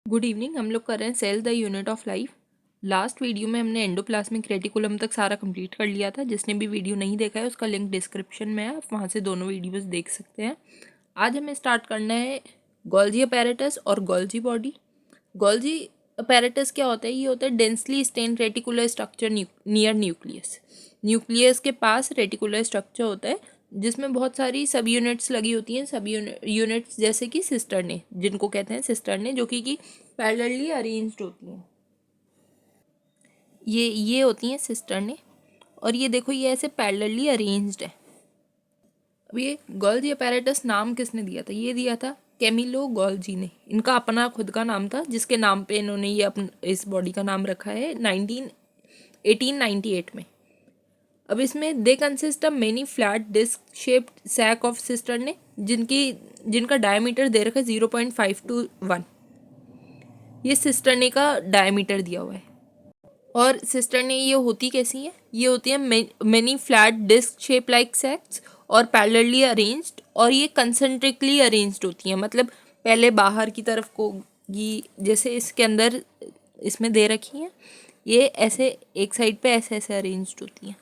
Good evening. हम लोग कर रहे हैं cell the unit of life. Last video में हमने एंडोप्लाज्मिक रेटिकुलम तक सारा कंप्लीट कर लिया था। जिसने भी वीडियो नहीं देखा है उसका लिंक डिस्क्रिप्शन में है, आप वहाँ से दोनों वीडियोस देख सकते हैं। आज हमें स्टार्ट करना है गोल्जी अपैरेटस और गोल्जी बॉडी। गोल्जी अपैरेटस क्या होता है? ये होता है densely stained reticular structure near nucleus. Nucleus के पास रेटिकुलर स्ट्रक्चर होता है जिसमें बहुत सारी सब यूनिट्स लगी होती हैं। सब यूनिट्स जैसे कि सिस्टरने, जिनको कहते हैं सिस्टरने, जो कि पैरेलली अरेंज्ड होती हैं। ये होती हैं सिस्टरने, और ये देखो ये ऐसे पैरेलली अरेंज्ड है। अब ये गोल्जी अपैरेटस नाम किसने दिया था? ये दिया था कैमिलो गोल्जी ने। इनका अपना खुद का नाम था जिसके नाम पे इन्होंने ये इस बॉडी का नाम रखा है 1898 में। अब इसमें they consist of many flat disc shaped sac of cisternae, जिनका डायमीटर दे रखा है 0.5 to 1। ये सिस्टरने का डायमीटर दिया हुआ है। और सिस्टरने ये होती कैसी है? ये होती है many flat disc shape like sacs और पैरेलली अरेंज्ड, और ये कंसेंट्रिकली अरेंज्ड होती हैं। मतलब पहले बाहर की तरफ को ये जैसे इसके अंदर इसमें दे रखी हैं, ये ऐसे एक साइड पे ऐसे ऐसे अरेंज्ड होती हैं।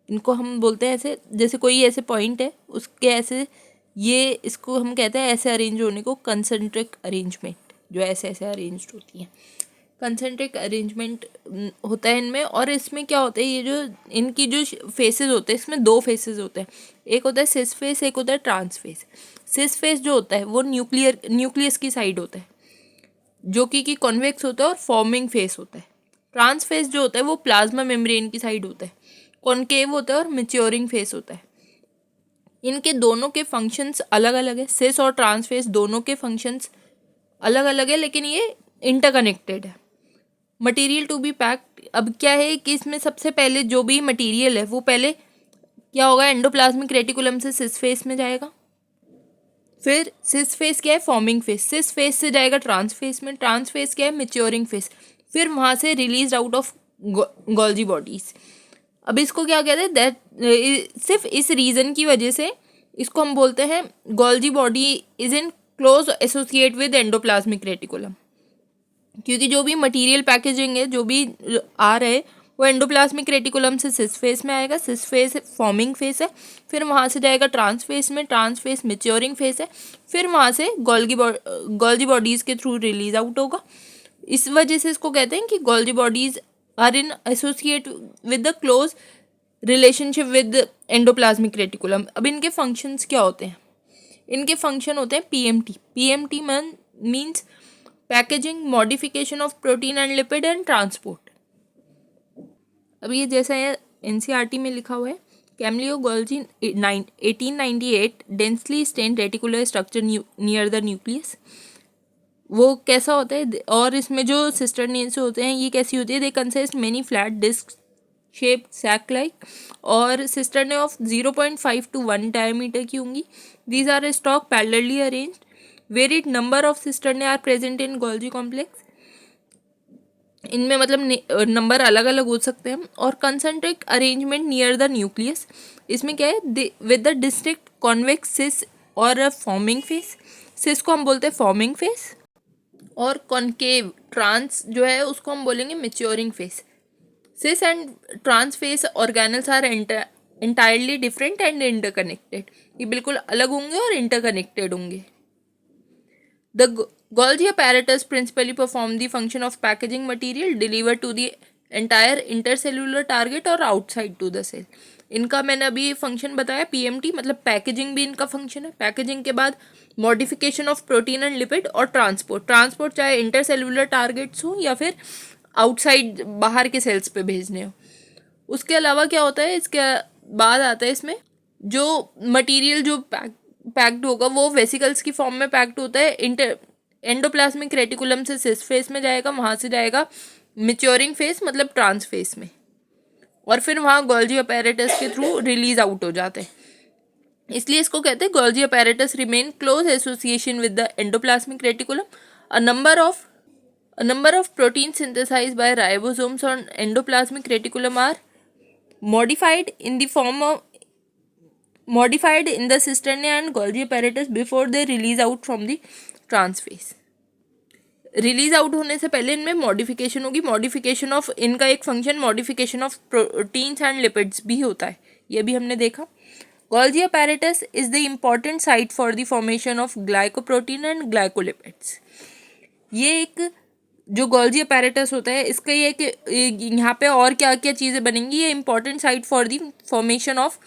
इनको हम बोलते हैं ऐसे, जैसे कोई ऐसे पॉइंट है उसके ऐसे, ये इसको हम कहते हैं ऐसे अरेंज होने को कंसेंट्रिक अरेंजमेंट, जो ऐसे ऐसे अरेंज्ड होती हैं। कंसेंट्रिक अरेंजमेंट होता है इनमें। और इसमें क्या होता है, ये जो इनकी जो फेसेस होते हैं, इसमें दो फेसेस होते हैं। एक होता है सिस फेस, एक होता है ट्रांस फेस। सिस फेस जो होता है वो न्यूक्लियस की साइड होता है, जो कि कॉन्वेक्स होता है और फॉर्मिंग फेस होता है। ट्रांस फेस जो होता है वो प्लाज्मा मेम्ब्रेन की साइड होता है, कॉनकेव होता है और मैच्योरिंग फेस होता है। इनके दोनों के फंक्शंस अलग अलग है। सिस और ट्रांस फेस दोनों के फंक्शंस अलग अलग है, लेकिन ये इंटरकनेक्टेड है। मटेरियल टू बी पैक्ड, अब क्या है कि इसमें सबसे पहले जो भी मटेरियल है वो पहले क्या होगा, एंडोप्लाज्मिक रेटिकुलम से सिस फेस में जाएगा। फिर सिस फेस क्या है, फॉर्मिंग फेस। सिस फेस से जाएगा ट्रांस फेस में। ट्रांस फेस क्या है, मैच्योरिंग फेस। फिर वहाँ से release out of Golgi bodies. अब इसको क्या कहते हैं, दैट सिर्फ इस रीज़न की वजह से इसको हम बोलते हैं Golgi body is in close associate with endoplasmic reticulum, क्योंकि जो भी मटेरियल पैकेजिंग है, जो भी आ रहा है, वो एंडोप्लाज्मिक रेटिकुलम से सिस फेस में आएगा। सिस फेस फॉर्मिंग फेस है, फिर वहाँ से जाएगा ट्रांस फेस में। ट्रांस फेस मैच्योरिंग फेस है, फिर वहाँ से गोल्जी बॉडीज़ के थ्रू रिलीज आउट होगा। इस वजह से इसको कहते हैं कि Golgi bodies are in associate with the close relationship with endoplasmic reticulum. अब इनके फंक्शंस क्या होते हैं? इनके फंक्शन होते हैं PMT. PMT means packaging, modification of protein and lipid and transport. अब ये जैसा है एनसीईआरटी में लिखा हुआ है, Camillo Golgi 1898 densely stained reticular structure near the nucleus. वो कैसा होता है? और इसमें जो सिस्टरनेस होते हैं ये कैसी होती है? They consist many flat disc shape sac like, और सिस्टरने ऑफ 0.5 to 1 डायमीटर की होंगी। These are stock parallelly arranged. Varied number of cisternae are present in Golgi complex. इनमें मतलब नंबर अलग अलग हो सकते हैं। और concentric arrangement near the nucleus, इसमें क्या है, with the district convex cis और फॉर्मिंग फेस। सिस को हम बोलते हैं फॉर्मिंग फेस, और कॉनकेव ट्रांस जो है उसको हम बोलेंगे maturing face. Cis and trans face organelles are entirely different and interconnected. ये बिल्कुल अलग होंगे और इंटरकनेक्टेड होंगे। The Golgi apparatus principally perform the function of packaging material delivered to the entire intercellular target और outside to the cell। इनका मैंने अभी फंक्शन बताया पीएमटी, मतलब पैकेजिंग भी इनका फंक्शन है। पैकेजिंग के बाद modification of protein and lipid और ट्रांसपोर्ट चाहे इंटरसेलुलर टारगेट्स हो या फिर आउटसाइड बाहर के सेल्स पे भेजने हो। उसके अलावा क्या होता है, इसके बाद आता है इसमें जो मटेरियल जो पैक्ड होगा वो वेसिकल्स की फॉर्म में पैक्ड होता है। एंडोप्लाज्मिक रेटिकुलम से सिस फेस में जाएगा, वहाँ से जाएगा मैच्योरिंग फेस मतलब ट्रांस फेस में, और फिर वहाँ गोल्जी अपैरेटस के थ्रू रिलीज आउट हो जाते हैं। इसलिए इसको कहते हैं Golgi apparatus remain close association with the endoplasmic reticulum. A number of protein synthesized by ribosomes on endoplasmic reticulum are modified in the form of modified in the cisternae and Golgi apparatus before they release out from the trans phase। Release out होने से पहले इनमें modification होगी, modification of इनका एक function modification of proteins and lipids भी होता है, ये भी हमने देखा। Golgi apparatus is the important site for the formation of glycoprotein and glycolipids. ये एक जो गोल्गी अपैरेटस होता है इसका ये कि यहाँ पे और क्या क्या चीज़ें बनेंगी, ये important site for the formation of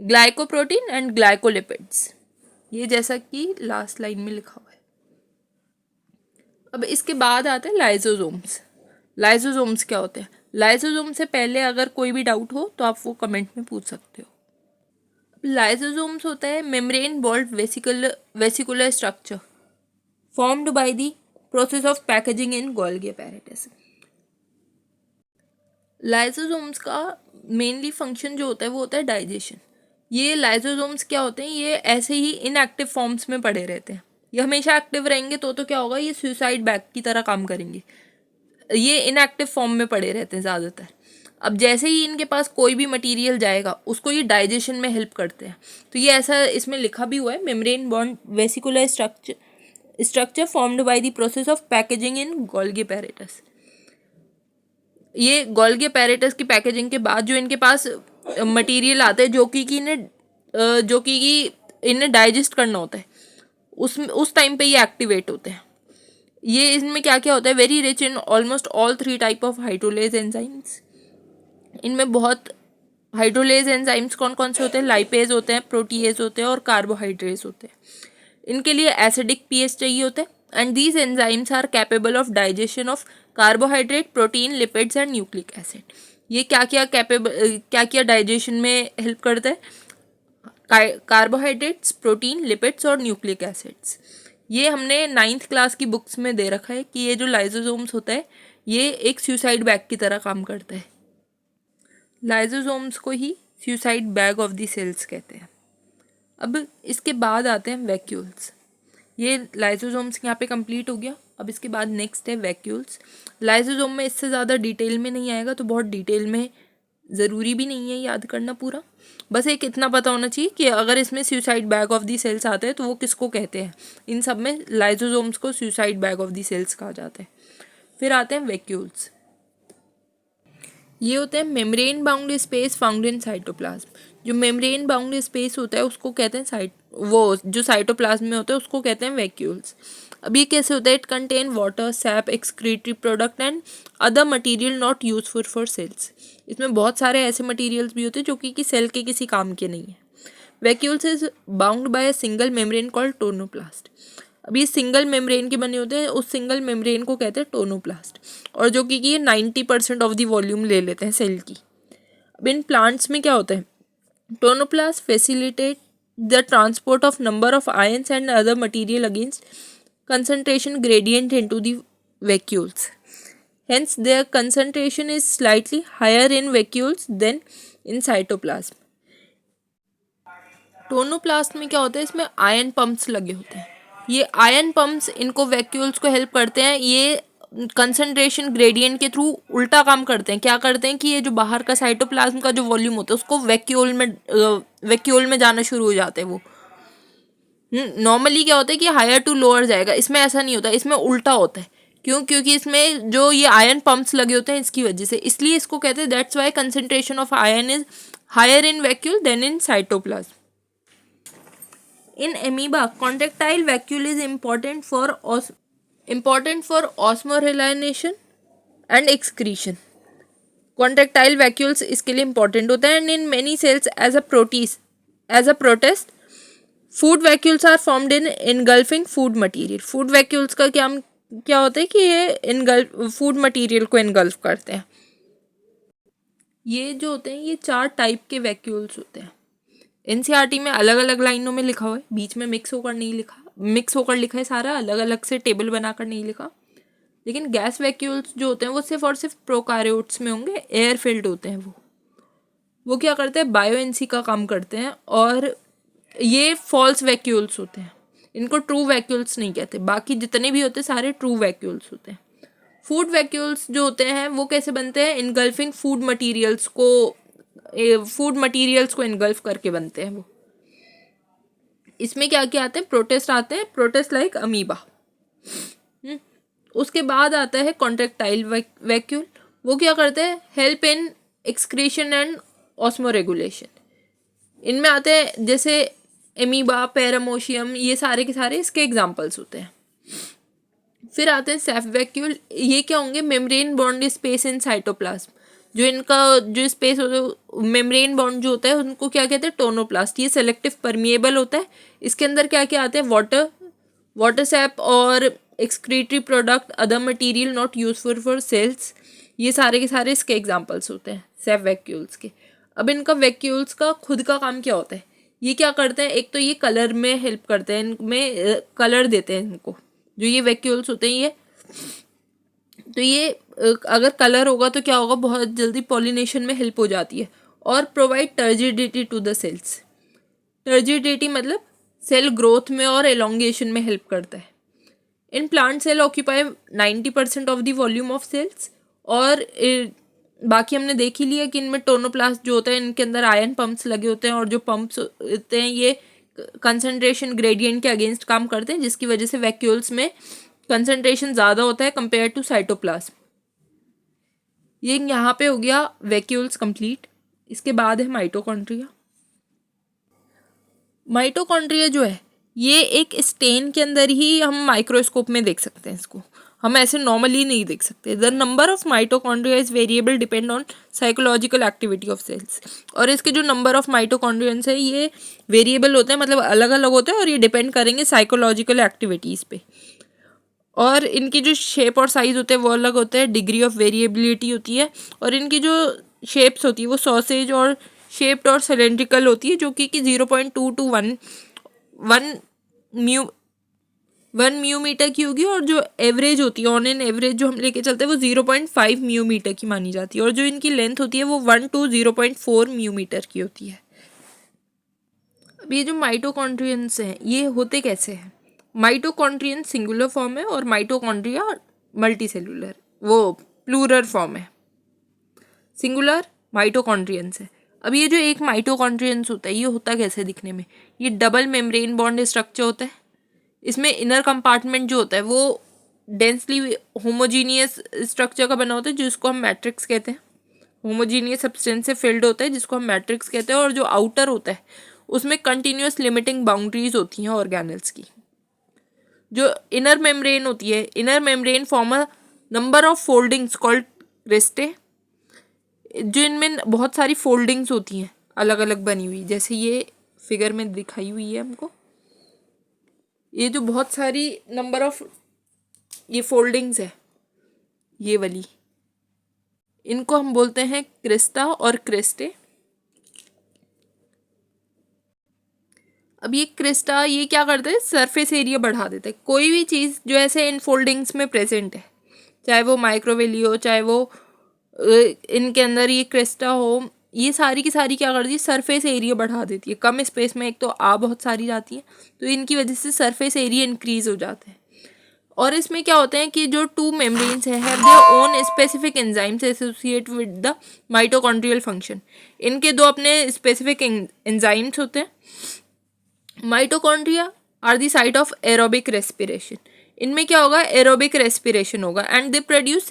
glycoprotein and glycolipids, ये जैसा कि लास्ट लाइन में लिखा हुआ है। अब इसके बाद आते हैं लाइसोसोम्स। लाइसोसोम्स क्या होते हैं? लाइसोसोम से पहले अगर कोई भी डाउट हो तो आप वो कमेंट में पूछ सकते हो। लाइसोसोम्स होता है membrane bold vesicular structure formed by the process of packaging in Golgi apparatus. Lysosomes का मेनली फंक्शन जो होता है वो होता है डाइजेशन। ये लाइसोसोम्स क्या होते हैं, ये ऐसे ही इनएक्टिव फॉर्म्स में पड़े रहते हैं। ये हमेशा एक्टिव रहेंगे तो क्या होगा, ये सुसाइड बैग की तरह काम करेंगे। ये इनएक्टिव फॉर्म में पड़े रहते हैं ज़्यादातर। अब जैसे ही इनके पास कोई भी मटेरियल जाएगा उसको ये डाइजेशन में हेल्प करते हैं। तो ये ऐसा इसमें लिखा भी हुआ है, membrane bond vesicular structure formed by the process of packaging in Golgi apparatus. ये गोल्गी अपैरेटस की पैकेजिंग के बाद जो इनके पास मटेरियल आते हैं जो कि इन्हें डाइजेस्ट करना होता है, उस टाइम पे ये एक्टिवेट होते हैं। ये इनमें क्या क्या होता है, very rich in almost all 3 type of hydrolase enzymes. इनमें बहुत हाइड्रोलेज एंजाइम्स कौन कौन से होते हैं, लाइपेज होते हैं, प्रोटीएज होते हैं और कार्बोहाइड्रेट्स होते हैं। इनके लिए एसिडिक पीएच चाहिए होता है and these enzymes are capable of digestion of carbohydrate, protein, lipids and nucleic acid. ये क्या क्या डाइजेशन में हेल्प करता है, कार्बोहाइड्रेट्स, प्रोटीन, लिपिड्स और न्यूक्लिक एसिड्स। ये हमने 9th क्लास की बुक्स में दे रखा है कि ये जो लाइसोसोम्स होता है ये एक सुसाइड बैग की तरह काम करता है। लाइसोसोम्स को ही suicide bag of the cells कहते हैं। अब इसके बाद आते हैं वैक्यूल्स। ये लाइसोसोम्स यहाँ पे कंप्लीट हो गया। अब इसके बाद नेक्स्ट है वैक्यूल्स। लाइसोसोम में इससे ज़्यादा डिटेल में नहीं आएगा, तो बहुत डिटेल में ज़रूरी भी नहीं है याद करना पूरा। बस एक इतना पता होना चाहिए कि अगर इसमें suicide bag of the cells आते हैं तो वो किसको कहते हैं। इन सब में लाइसोसोम्स को suicide bag of the cells कहा जाता है। फिर आते हैं वैक्यूल्स। ये होते हैं membrane bound space found in cytoplasm. जो मेम्ब्रेन बाउंड स्पेस होता है उसको कहते हैं जो साइटोप्लाज्म में होता है उसको कहते हैं वैक्यूल्स। अब ये कैसे होता है, it contain water, sap, excretory product and other material not useful for cells. इसमें बहुत सारे ऐसे मटेरियल्स भी होते हैं जो कि सेल के किसी काम के नहीं है। Vacuoles is bound by a single membrane called tonoplast. अब ये सिंगल मेम्ब्रेन के बने होते हैं, उस सिंगल मेम्ब्रेन को कहते हैं टोनोप्लास्ट, और जो कि ये 90% ऑफ द वॉल्यूम ले लेते हैं सेल की। अब इन प्लांट्स में क्या होता है, tonoplast facilitate the transport of number of ions and other material against concentration gradient into the vacuoles. Hence, their concentration is slightly higher in vacuoles than in cytoplasm. Tonoplast में क्या होता है, इसमें ion pumps लगे होते हैं। ये ion pumps इनको वैक्यूल्स को हेल्प करते हैं। ये कंसंट्रेशन ग्रेडियंट के थ्रू उल्टा काम करते हैं। क्या करते हैं कि ये जो बाहर का साइटोप्लाज्म का जो वॉल्यूम होता है उसको वैक्यूल में जाना शुरू हो जाते हैं। वो नॉर्मली क्या होता है कि हायर टू लोअर जाएगा, इसमें ऐसा नहीं होता, इसमें उल्टा होता है। क्यों? क्योंकि इसमें जो ये आयन पंप्स लगे होते हैं इसकी वजह से, इसलिए इसको कहते हैं that's why concentration of ion is higher in vacuole than in cytoplasm. In amoeba contractile vacuole is important for osmoregulation and excretion. Contractile vacuoles इसके लिए इंपॉर्टेंट होता है। And in many cells as a protist food vacuoles are formed in engulfing food material. Food vacuoles का क्या होता है कि ये फूड मटेरियल को इनगल्फ करते हैं। ये जो होते हैं ये 4 टाइप के वैक्यूल्स होते हैं। एनसीईआरटी में अलग अलग लाइनों में लिखा हुआ है, बीच में मिक्स होकर लिखा है सारा, अलग अलग से टेबल बनाकर नहीं लिखा। लेकिन गैस वैक्यूल्स जो होते हैं वो सिर्फ और सिर्फ प्रोकार्योट्स में होंगे, एयर फिल्ड होते हैं। वो क्या करते हैं, बायो एनसी का काम करते हैं। और ये फॉल्स वैक्यूल्स होते हैं, इनको ट्रू वैक्यूल्स नहीं कहते। बाकी जितने भी होते हैं सारे ट्रू वैक्यूल्स होते हैं। फूड वैक्यूल्स जो होते हैं वो कैसे बनते हैं, इनगल्फिंग फूड मटेरियल्स को इनगल्फ करके बनते हैं वो। इसमें क्या क्या आते हैं, प्रोटेस्ट आते हैं, प्रोटेस्ट लाइक अमीबा। उसके बाद आता है कॉन्ट्रेक्टाइल वैक्यूल। वो क्या करते हैं, help in excretion and osmoregulation. इनमें आते हैं जैसे एमीबा, पैरामोशियम, ये सारे के सारे इसके एग्जाम्पल्स होते हैं। फिर आते हैं सेफ वैक्यूल। ये क्या होंगे, membrane bond space in cytoplasm. जो इनका जो स्पेस होता है, मेम्ब्रेन बॉन्ड जो होता है, उनको क्या कहते हैं, टोनोप्लास्ट। ये सेलेक्टिव परमिएबल होता है। इसके अंदर क्या क्या आते हैं, वाटर सैप और excretory product, other material not useful for cells. ये सारे के सारे इसके एग्जाम्पल्स होते हैं सेफ वैक्यूल्स के। अब इनका वैक्यूल्स का खुद का काम क्या होता है, ये क्या करते हैं, एक तो ये कलर में हेल्प करते हैं, इनमें कलर देते हैं इनको। जो ये वैक्यूल्स होते हैं ये अगर कलर होगा तो क्या होगा, बहुत जल्दी पॉलिनेशन में हेल्प हो जाती है। और provide turgidity to the cells. Turgidity मतलब सेल ग्रोथ में और एलोंगेशन में हेल्प करता है। In plant cell occupy 90% of the volume of cells. और बाकी हमने देख ही लिया कि इनमें टोनोप्लास्ट जो होता है, इनके अंदर आयन पंप्स लगे होते हैं, और जो पंप्स होते हैं ये कंसंट्रेशन ग्रेडियंट के अगेंस्ट काम करते हैं, जिसकी वजह से वैक्यूल्स में कंसंट्रेशन ज़्यादा होता है कंपेयर टू साइटोप्लाज्म। ये यहाँ पे हो गया वैक्यूल्स कंप्लीट। इसके बाद है माइटोकॉन्ड्रिया। माइटोकॉन्ड्रिया जो है ये एक स्टेन के अंदर ही हम माइक्रोस्कोप में देख सकते हैं इसको, हम ऐसे नॉर्मली नहीं देख सकते। The number of mitochondria is variable depend on psychological activity of cells. और इसके जो नंबर ऑफ माइटोकॉन्ड्रियंस है ये वेरिएबल होते हैं, मतलब अलग अलग होते हैं, और ये डिपेंड करेंगे साइकोलॉजिकल एक्टिविटीज़ पे। और इनकी जो शेप और साइज़ होते हैं वो अलग होते हैं, डिग्री ऑफ वेरिएबिलिटी होती है। और इनकी जो शेप्स होती है वो सॉसेज और शेप्ड और सिलेंड्रिकल होती है, जो कि 0.2 to 1 म्यूमीटर की होगी। और जो एवरेज होती है, ऑन एन एवरेज जो हम लेके चलते हैं, वो 0.5 म्यूमीटर की मानी जाती है। और जो इनकी लेंथ होती है वो 1 to 0.4 म्यूमीटर की होती है। अब ये जो माइटोकॉन्ड्रियंस हैं ये होते कैसे हैं, माइटोकॉन्ड्रियन सिंगुलर फॉर्म है और माइटोकॉन्ड्रिया मल्टी सेलुलर, वो प्लूरल फॉर्म है। सिंगुलर माइटोकॉन्ड्रियंस है। अब ये जो एक माइटोकॉन्ड्रियंस होता है ये होता कैसे दिखने में, ये डबल मेम्ब्रेन बॉन्ड स्ट्रक्चर होता है। इसमें इनर कंपार्टमेंट जो होता है वो डेंसली होमोजीनियस स्ट्रक्चर का बना होता है, जिसको हम मैट्रिक्स कहते हैं। होमोजीनियस सब्सटेंस से फिल्ड होता है, जिसको हम मैट्रिक्स कहते हैं। और जो आउटर होता है उसमें कंटिन्यूस लिमिटिंग बाउंड्रीज होती हैं ऑर्गेनल्स की। जो इनर मेम्ब्रेन होती है, inner membrane form a number of foldings called cristae. जो इनमें बहुत सारी फोल्डिंग्स होती हैं अलग अलग बनी हुई, जैसे ये फिगर में दिखाई हुई है हमको। ये जो बहुत सारी नंबर ऑफ ये फोल्डिंग्स है ये वाली, इनको हम बोलते हैं क्रिस्टा और क्रिस्टे। अब ये क्रिस्टा ये क्या करते हैं, सरफेस एरिया बढ़ा देते हैं। कोई भी चीज़ जो ऐसे इन फोल्डिंग्स में प्रेजेंट है, चाहे वो माइक्रोवेली हो, चाहे वो इनके अंदर ये क्रिस्टा हो, ये सारी की सारी क्या करती है, सरफेस एरिया बढ़ा देती है। कम स्पेस में एक तो बहुत सारी जाती है, तो इनकी वजह से सरफेस एरिया इंक्रीज हो जाता है। और इसमें क्या होते हैं कि जो 2 मेम्ब्रेन्स हैं have their own specific enzymes associate with the mitochondrial function. इनके 2 अपने स्पेसिफिक एंजाइम्स होते हैं। Mitochondria are the site of aerobic respiration. इनमें क्या होगा, एरोबिक रेस्पिरेशन होगा। And they produce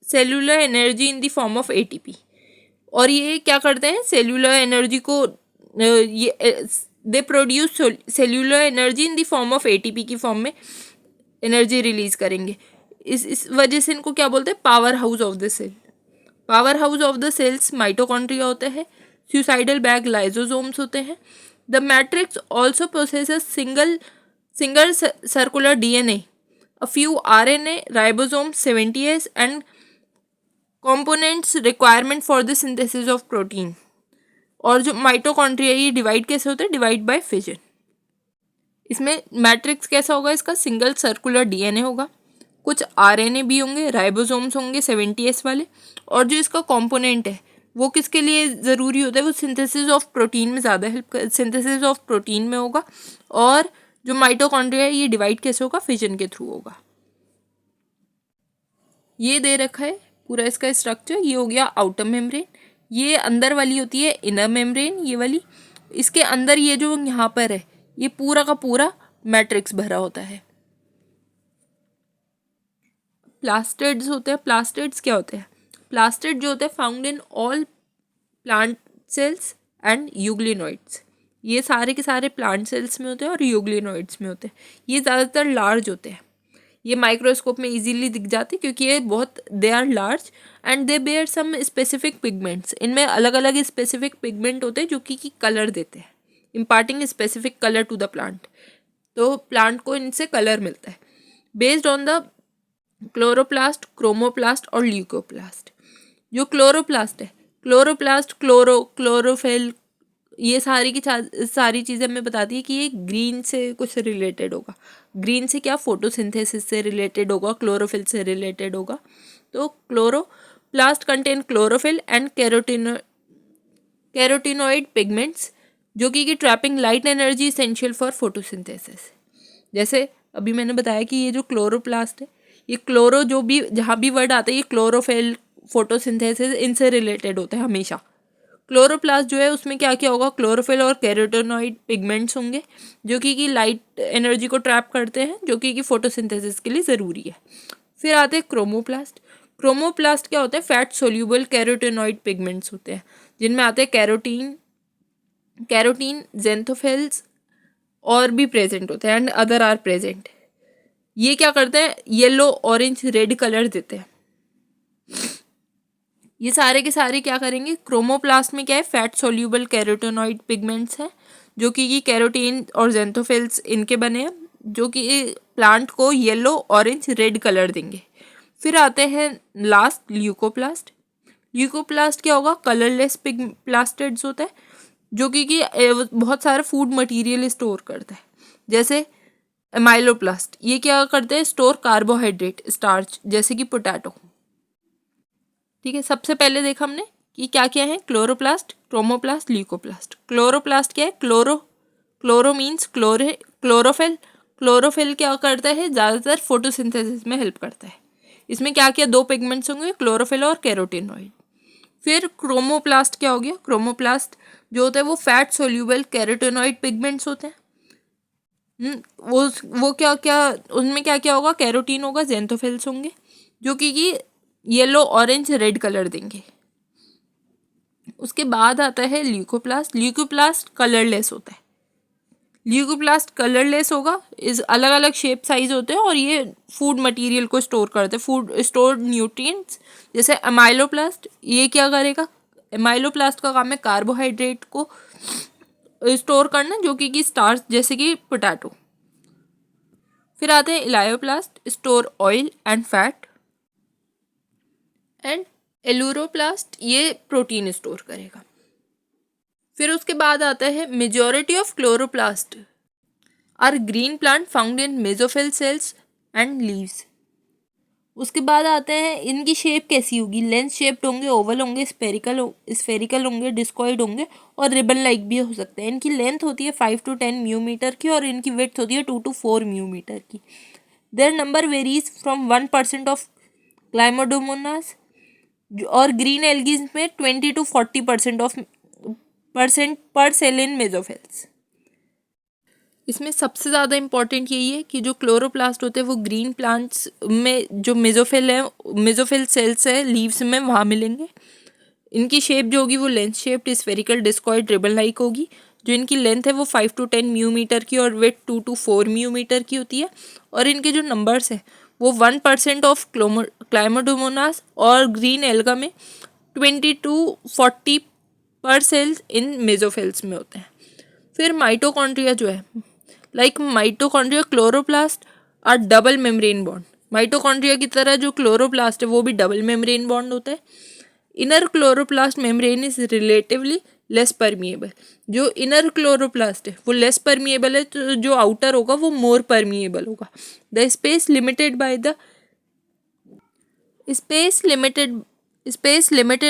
cellular energy in the form of ATP. और ये क्या करते हैं, सेलुलर एनर्जी को they produce cellular energy in the form of ATP की फॉर्म में एनर्जी रिलीज करेंगे। इस वजह से इनको क्या बोलते हैं, power house of the cell. Power house of the cells mitochondria होते हैं। सुसाइडल बैग लाइसोसोम्स होते हैं। The matrix also processes single circular DNA, a few RNA, ribosomes 70S and components requirement for the synthesis of protein। और जो mitochondria ये divide कैसे होता है, डिवाइड बाय फिजन। इसमें मैट्रिक्स कैसा होगा, इसका सिंगल सर्कुलर डीएनए होगा, कुछ आरएनए भी होंगे, राइबोसोम्स होंगे 70S वाले। और जो इसका कंपोनेंट है वो किसके लिए ज़रूरी होता है, वो सिंथेसिस ऑफ प्रोटीन में ज़्यादा सिंथेसिस ऑफ प्रोटीन में होगा। और जो माइटोकॉन्ड्रिया है ये डिवाइड कैसे होगा, फिजन के थ्रू होगा। ये दे रखा है पूरा इसका स्ट्रक्चर। ये हो गया आउटर मेम्ब्रेन, ये अंदर वाली होती है इनर मेम्ब्रेन ये वाली। इसके अंदर ये जो यहाँ पर है ये पूरा का पूरा मैट्रिक्स भरा होता है। प्लास्टिड्स होते हैं। प्लास्टिड्स क्या होते हैं? प्लास्टिड जो होते हैं found in all plant cells and euglenoids. ये सारे के सारे प्लांट सेल्स में होते हैं और यूग्लिनोइड्स में होते हैं। ये ज़्यादातर लार्ज होते हैं। ये माइक्रोस्कोप में इजीली दिख जाते हैं क्योंकि ये बहुत they are large and they bear some specific pigments. इनमें अलग अलग स्पेसिफिक पिगमेंट होते हैं जो कि कलर देते हैं, imparting specific colour to the plant. तो प्लांट को इनसे कलर मिलता है based on the chloroplast, chromoplast और ल्यूकोप्लास्ट। जो क्लोरोप्लास्ट है, क्लोरोप्लास्ट क्लोरोफिल, ये सारी की सारी चीज़ें हमें बताती है कि ये ग्रीन से कुछ रिलेटेड होगा। ग्रीन से क्या? फोटोसिंथेसिस से रिलेटेड होगा, क्लोरोफिल से रिलेटेड होगा। तो chloroplast contain chlorophyll and carotenoid pigments जो कि trapping light energy essential for photosynthesis. जैसे अभी मैंने बताया कि ये जो क्लोरोप्लास्ट है, ये क्लोरो जो भी जहाँ भी वर्ड आता है ये क्लोरोफिल, फोटोसिंथेसिस इनसे रिलेटेड होता है हमेशा। क्लोरोप्लास्ट जो है उसमें क्या क्या होगा? क्लोरोफिल और कैरोटीनॉइड पिगमेंट्स होंगे जो कि लाइट एनर्जी को ट्रैप करते हैं, जो कि फोटोसिंथेसिस के लिए ज़रूरी है। फिर आते हैं क्रोमोप्लास्ट। क्रोमोप्लास्ट क्या होता है? फैट सोल्यूबल कैरोटीनॉइड पिगमेंट्स होते हैं जिनमें आते हैं कैरोटीन, ज़ेंथोफिल्स और भी प्रेजेंट होते हैं एंड अदर आर प्रेजेंट। ये क्या करते हैं? येलो, ऑरेंज, रेड कलर देते हैं। ये सारे के सारे क्या करेंगे? क्रोमोप्लास्ट में क्या है? फैट सोल्यूबल कैरोटीनॉइड पिगमेंट्स हैं जो कि कैरोटीन और ज़ेंथोफिल्स इनके बने हैं जो कि प्लांट को येलो, ऑरेंज, रेड कलर देंगे। फिर आते हैं लास्ट ल्यूकोप्लास्ट। ल्यूकोप्लास्ट क्या होगा? कलरलेस प्लास्टिड्स होता है जो कि बहुत सारा फूड मटेरियल स्टोर करता है। जैसे एमाइलोप्लास्ट, ये क्या करते हैं? स्टोर कार्बोहाइड्रेट, स्टार्च, जैसे कि पोटैटो। ठीक है, सबसे पहले देखा हमने कि क्या क्या है? Chloroplast, chromoplast, leucoplast. क्लोरोप्लास्ट क्या है? Chloro means chlorophyll. क्लोरोफिल क्या करता है? ज़्यादातर फोटोसिंथेसिस में हेल्प करता है। इसमें क्या क्या 2 पिगमेंट्स होंगे? क्लोरोफिल और कैरोटीनॉइड। फिर क्रोमोप्लास्ट क्या हो गया? क्रोमोप्लास्ट जो होता है वो फैट सोल्यूबल कैरोटीनॉइड पिगमेंट्स होते हैं। वो क्या क्या उनमें क्या क्या होगा? कैरोटीन होगा, ज़ेंथोफिल्स होंगे जो कि येलो, ऑरेंज, रेड कलर देंगे। उसके बाद आता है ल्यूकोप्लास्ट। ल्यूकोप्लास्ट कलरलेस होता है। ल्यूकोप्लास्ट कलरलेस होगा, इस अलग अलग शेप साइज होते हैं और ये फूड मटेरियल को स्टोर करते हैं, फूड स्टोर न्यूट्रिएंट्स। जैसे एमाइलोप्लास्ट, ये क्या करेगा? एमाइलोप्लास्ट का काम है कार्बोहाइड्रेट को स्टोर करना जो कि स्टार्च, जैसे कि पोटैटो। फिर आते हैं elaioplast, store oil and fat. And aleuroplast, ये प्रोटीन स्टोर करेगा। फिर उसके बाद आता है majority of chloroplast are green plant found in mesophyll cells and leaves. उसके बाद आते हैं इनकी शेप कैसी होगी? लेंस शेप्ड होंगे, ओवल होंगे, स्फेरिकल होंगे, डिस्कॉइड होंगे और रिबन लाइक भी हो सकते हैं। इनकी लेंथ होती है 5 to 10 म्यूमीटर की और इनकी विड्थ होती है 2 to 4 म्यूमीटर की। Their number varies from 1% of chlamydomonas और ग्रीन एल्गीज में 20 to 40% पर सेल इन मेसोफिल्स। इसमें सबसे ज़्यादा इम्पॉर्टेंट यही है कि जो क्लोरोप्लास्ट होते हैं वो ग्रीन प्लांट्स में जो मेसोफिल सेल्स है लीव्स में वहाँ मिलेंगे। इनकी शेप जो होगी वो length shaped, spherical, discoid, ribbon like होगी। जो इनकी लेंथ है वो 5 to 10 म्यूमीटर की और वेट 2 to 4 म्यूमीटर की होती है। और इनके जो नंबर्स है वो 1% ऑफ क्लाइमोडोमोनास और ग्रीन एल्गा में 20 to 40 पर सेल्स इन मेसोफिल्स में होते हैं। फिर माइटोकॉन्ड्रिया जो है, like mitochondria chloroplast are double membrane bond. Mitochondria की तरह जो क्लोरोप्लास्ट है वो भी डबल मेम्ब्रेन बॉन्ड होता है। Inner chloroplast membrane is relatively less permeable. जो इनर क्लोरोप्लास्ट है वो लेस परमिएबल है, तो जो आउटर होगा वो मोर परमिएबल होगा। The space limited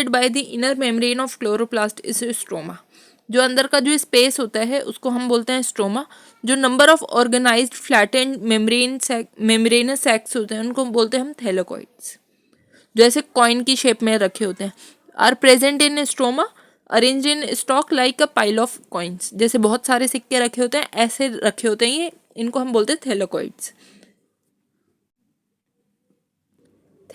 by the inner membrane of chloroplast is stroma. जो अंदर का जो स्पेस होता है उसको हम बोलते हैं स्ट्रोमा। जो number of organised flattened membranous sacs होते हैं उनको बोलते हैं हम थैलेकॉइड्स, जैसे कॉइन की शेप में रखे होते हैं। Are present in stroma arrange in stock like a pile of coins. जैसे बहुत सारे सिक्के रखे होते हैं ऐसे रखे होते हैं ये, इनको हम बोलते हैं थैलेकॉइड्स।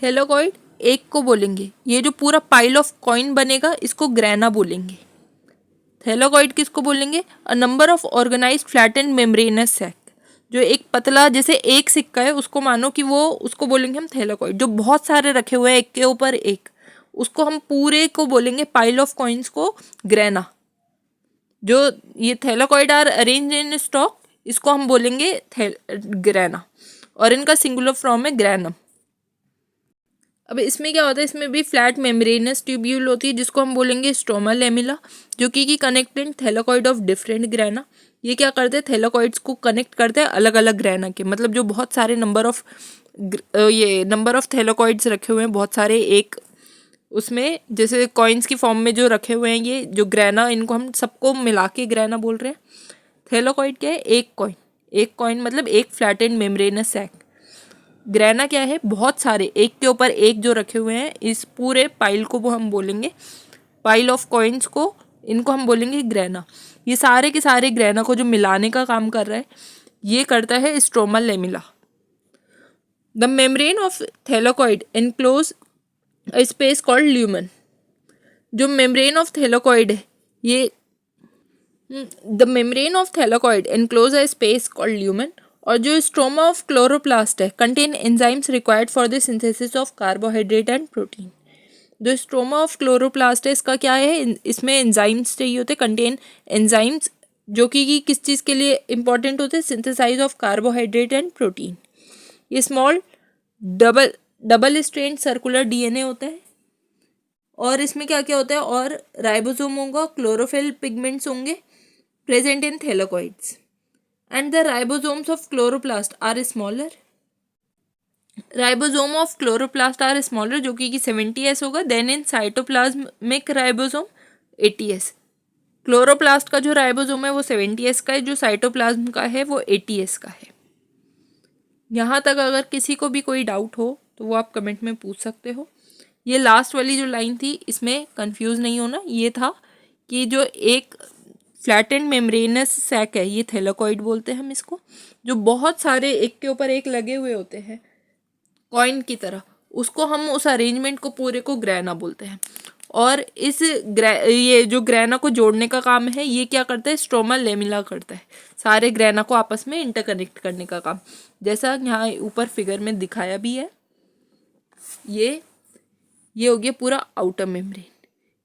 थैलेकॉइड एक को बोलेंगे, ये जो पूरा पाइल ऑफ कॉइन बनेगा इसको ग्रेना बोलेंगे। थैलेकॉइड किसको बोलेंगे? A number of organised flattened membranous sac, जो एक पतला जैसे एक सिक्का है उसको मानो कि वो, उसको बोलेंगे हम थैलेकॉइड। जो बहुत सारे रखे हुए हैं एक के ऊपर एक, उसको हम पूरे को बोलेंगे, पाइल ऑफ कॉइन्स को ग्रेना। जो ये thylakoid are arrange in stock, इसको हम बोलेंगे ग्रेना, और इनका सिंगुलर फॉर्म है ग्रैनम। अब इसमें क्या होता है, इसमें भी फ्लैट मेम्ब्रेनस ट्यूब्यूल होती है जिसको हम बोलेंगे स्ट्रोमा लेमिला, जो कि connected thylakoid of different grana. ये क्या करते हैं, थैलेकॉइड्स को कनेक्ट करते हैं अलग अलग ग्रैना के, मतलब जो बहुत सारे नंबर ऑफ थैलेकॉइड्स रखे हुए हैं, बहुत सारे एक उसमें जैसे कॉइन्स की फॉर्म में जो रखे हुए हैं ये जो ग्रैना, इनको हम सबको मिला के ग्रैना बोल रहे हैं। थैलेकॉइड क्या है, एक कॉइन मतलब एक फ्लैटेंड मेम्ब्रेनस सैक। ग्रैना क्या है, बहुत सारे एक के ऊपर एक जो रखे हुए हैं, इस पूरे पाइल को वो हम बोलेंगे, पाइल ऑफ कॉइन्स को, इनको हम बोलेंगे ग्रैना। ये सारे के सारे ग्रैना को जो मिलाने का काम कर रहा है ये करता है stroma lamella. The membrane of thylakoid enclose a space called lumen. जो मेम्ब्रेन ऑफ थैलेकॉइड है ये, the membrane of thylakoid enclose a space called lumen. और जो स्ट्रोमा ऑफ क्लोरोप्लास्ट है contain enzymes required for the synthesis of carbohydrate and protein. जो stroma of chloroplast है इसका क्या है, इसमें एंजाइम्स चाहिए होते, कंटेन एंजाइम्स, जो कि किस चीज़ के लिए इंपॉर्टेंट होते हैं, synthesise of carbohydrate and protein. ये small double strand circular DNA होता है, और इसमें क्या क्या होता है, और राइबोसोम होगा, क्लोरोफिल पिगमेंट्स होंगे present in thylakoids, and the ribosomes of chloroplast are smaller. Ribosome of chloroplast are smaller, जो कि 70s होगा, then in cytoplasmic ribosome 80s। Chloroplast का जो राइबोसोम है वो 70s का है, जो साइटोप्लाज्म का है वो 80s का है। यहाँ तक अगर किसी को भी कोई डाउट हो तो वो आप कमेंट में पूछ सकते हो। ये लास्ट वाली जो लाइन थी इसमें कंफ्यूज नहीं होना, ये था कि जो एक फ्लैटेंड मेम्ब्रेनस सैक है ये थैलेकॉइड बोलते हैं हम इसको, जो बहुत सारे एक के ऊपर एक लगे हुए होते हैं कॉइन की तरह, उसको हम उस अरेंजमेंट को पूरे को ग्रैना बोलते हैं। और ये जो ग्रैना को जोड़ने का काम है ये क्या करता है, स्ट्रोमा लेमिला करता है, सारे ग्रैना को आपस में इंटरकनेक्ट करने का काम, जैसा यहाँ ऊपर फिगर में दिखाया भी है। ये हो गया पूरा आउटर मेम्ब्रेन,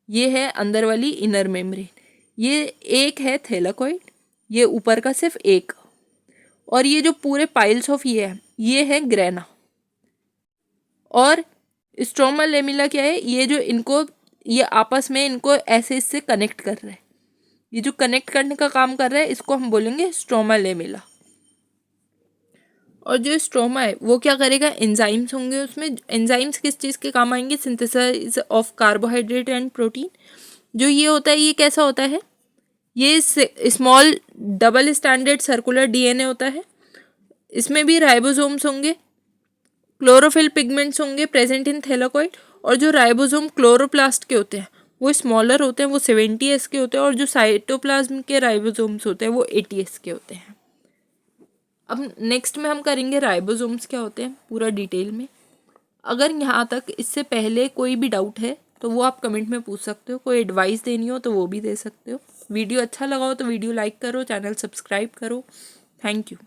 ये है अंदर वाली इनर मेम्ब्रेन, ये एक है थैलेकॉइड, ये ऊपर का सिर्फ एक, और ये जो पूरे पाइल्स ऑफ ये है ग्रैना। और स्ट्रोमा लेमिला क्या है, ये जो इनको, ये आपस में इनको ऐसे इससे कनेक्ट कर रहा है, ये जो कनेक्ट करने का काम कर रहा है इसको हम बोलेंगे स्ट्रोमा लेमिला। और जो स्ट्रोमा है वो क्या करेगा, एंजाइम्स होंगे उसमें। एंजाइम्स किस चीज़ के काम आएंगे, synthesize of carbohydrate and protein. जो ये होता है ये कैसा होता है, ये small double standard circular DNA होता है, इसमें भी राइबोसोम्स होंगे, क्लोरोफिल पिगमेंट्स होंगे प्रेजेंट इन थैलेकॉइड। और जो राइबोसोम क्लोरोप्लास्ट के होते हैं वो स्मॉलर होते हैं, वो 70s के होते हैं, और जो साइटोप्लाज्म के राइबोसोम्स होते हैं वो 80s के होते हैं। अब नेक्स्ट में हम करेंगे राइबोसोम्स क्या होते हैं पूरा डिटेल में। अगर यहाँ तक इससे पहले कोई भी डाउट है तो वो आप कमेंट में पूछ सकते हो, कोई एडवाइस देनी हो तो वो भी दे सकते हो। वीडियो अच्छा लगा हो तो वीडियो लाइक करो, चैनल सब्सक्राइब करो। Thank you.